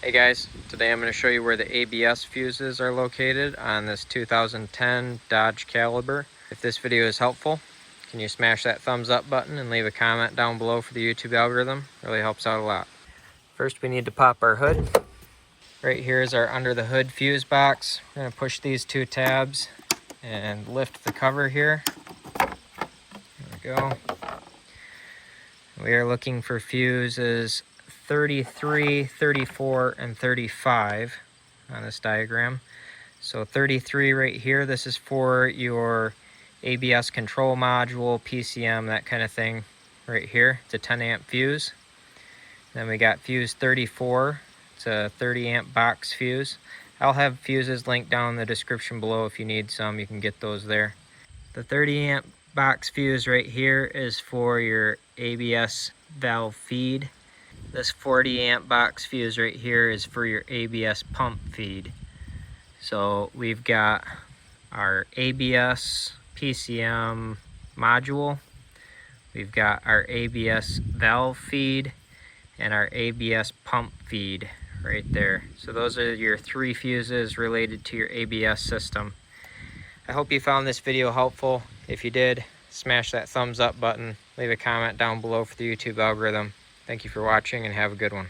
Hey guys, today I'm going to show you where the ABS fuses are located on this 2010 Dodge Caliber. If this video is helpful, can you smash that thumbs up button and leave a comment down below for the YouTube algorithm? It really helps out a lot. First we need to pop our hood. Right here is our under the hood fuse box. We're going to push these two tabs and lift the cover here. There we go. We are looking for fuses 33, 34, and 35 on this diagram. So 33 right here, this is for your ABS control module, PCM, that kind of thing right here. It's a 10 amp fuse. Then we got fuse 34. It's a 30 amp box fuse. I'll have fuses linked down in the description below. If you need some, you can get those there. The 30 amp box fuse right here is for your ABS valve feed. This 40 amp box fuse right here is for your ABS pump feed. So we've got our ABS PCM module, we've got our ABS valve feed, and our ABS pump feed right there. So those are your three fuses related to your ABS system. I hope you found this video helpful. If you did, smash that thumbs up button, leave a comment down below for the YouTube algorithm. Thank you for watching and have a good one.